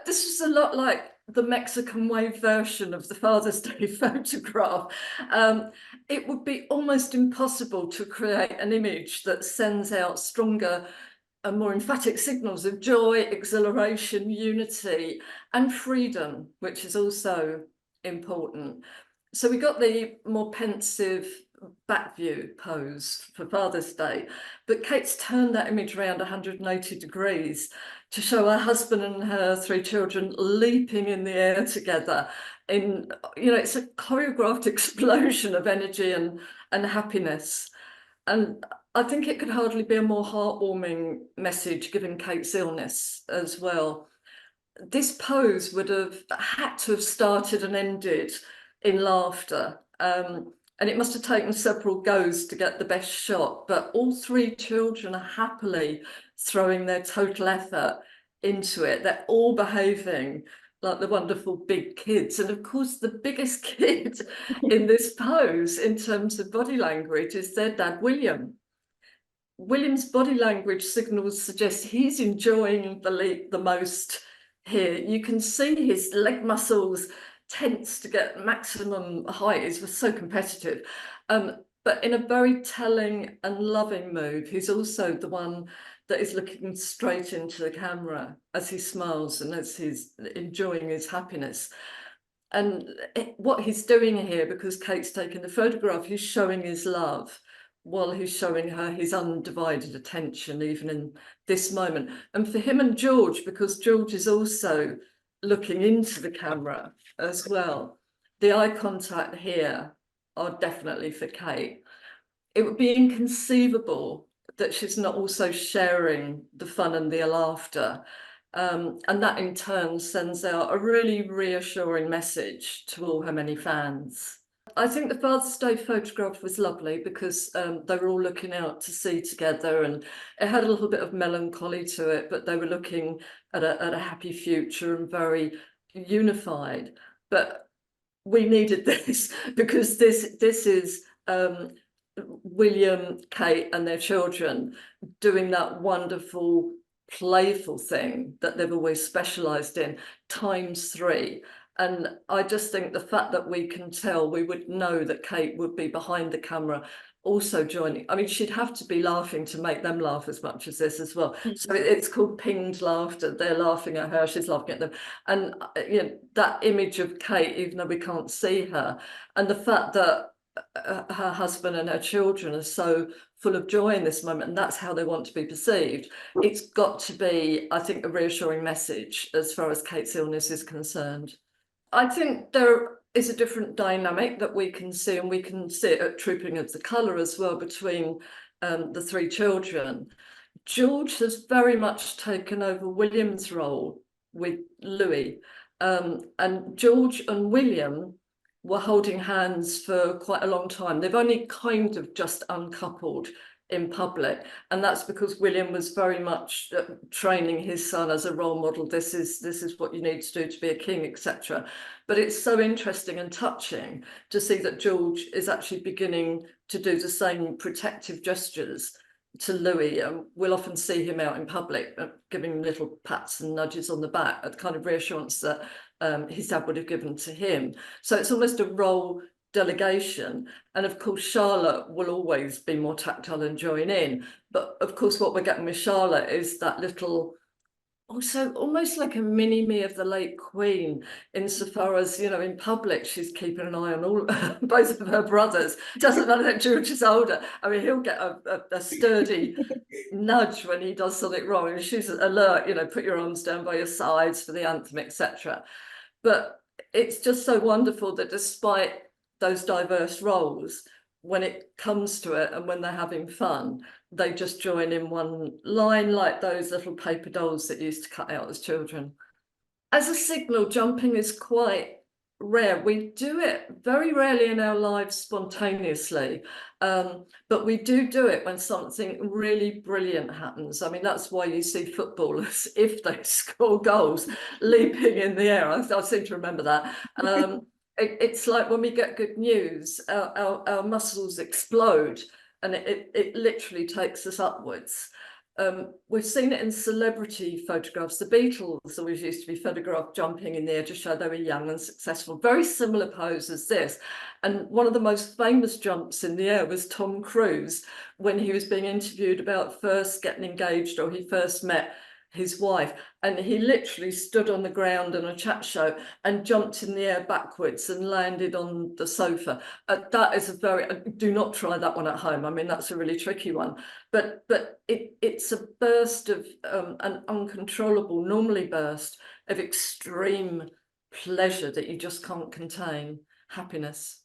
This was a lot like the Mexican wave version of the Father's Day photograph. It would be almost impossible to create an image that sends out stronger and more emphatic signals of joy, exhilaration, unity, and freedom, which is also important. So we got the more pensive back view pose for Father's Day, but Kate's turned that image around 180 degrees to show her husband and her three children leaping in the air together. It's a choreographed explosion of energy and happiness. And I think it could hardly be a more heartwarming message given Kate's illness as well. This pose would have had to have started and ended in laughter. And it must have taken several goes to get the best shot, but all three children are happily throwing their total effort into it. They're all behaving like the wonderful big kids. And of course, the biggest kid in this pose in terms of body language is their dad, William. William's body language signals suggest he's enjoying the leap the most here. You can see his leg muscles tense to get maximum height. It was so competitive. But in a very telling and loving move, he's also the one that is looking straight into the camera as he smiles and as he's enjoying his happiness. And what he's doing here, because Kate's taken the photograph, he's showing his love while he's showing her his undivided attention, even in this moment. And for him and George, because George is also looking into the camera as well, the eye contact here are definitely for Kate. It would be inconceivable that she's not also sharing the fun and the laughter. And that in turn sends out a really reassuring message to all her many fans. I think the Father's Day photograph was lovely because they were all looking out to sea together, and it had a little bit of melancholy to it, but they were looking at a happy future and very unified. But we needed this because this is William, Kate and their children doing that wonderful playful thing that they've always specialised in ×3. And I just think the fact that we can tell, we would know that Kate would be behind the camera also joining. I mean, she'd have to be laughing to make them laugh as much as this as well. So it's called pinged laughter. They're laughing at her, she's laughing at them. And that image of Kate, even though we can't see her, and the fact that her husband and her children are so full of joy in this moment, and that's how they want to be perceived. It's got to be, I think, a reassuring message as far as Kate's illness is concerned. I think there is a different dynamic that we can see, and we can see it at Trooping of the Colour as well, between the three children. George has very much taken over William's role with Louis, and George and William were holding hands for quite a long time. They've only kind of just uncoupled in public, and that's because William was very much training his son as a role model. This is what you need to do to be a king, etc. But it's so interesting and touching to see that George is actually beginning to do the same protective gestures to Louis. We'll often see him out in public giving little pats and nudges on the back, a kind of reassurance that his dad would have given to him. So it's almost a role delegation. And of course, Charlotte will always be more tactile and join in. But of course, what we're getting with Charlotte is that little, also almost like a mini me of the late Queen, insofar as, in public, she's keeping an eye on all both of her brothers. Doesn't matter that George is older. I mean, he'll get a sturdy nudge when he does something wrong, and she's alert, put your arms down by your sides for the anthem, etc. But it's just so wonderful that despite those diverse roles, when it comes to it and when they're having fun, they just join in one line, like those little paper dolls that used to cut out as children. As a signal, jumping is quite rare. We do it very rarely in our lives spontaneously, but we do it when something really brilliant happens. I mean, that's why you see footballers, if they score goals, leaping in the air. I seem to remember that. It's like when we get good news, our muscles explode, and it literally takes us upwards. We've seen it in celebrity photographs. The Beatles always used to be photographed jumping in the air to show they were young and successful. Very similar pose as this. And one of the most famous jumps in the air was Tom Cruise when he was being interviewed about first getting engaged, or he first met his wife, and he literally stood on the ground in a chat show and jumped in the air backwards and landed on the sofa. That is a very, do not try that one at home. I mean, that's a really tricky one, but it's a burst of an uncontrollable, normally burst of extreme pleasure that you just can't contain, happiness.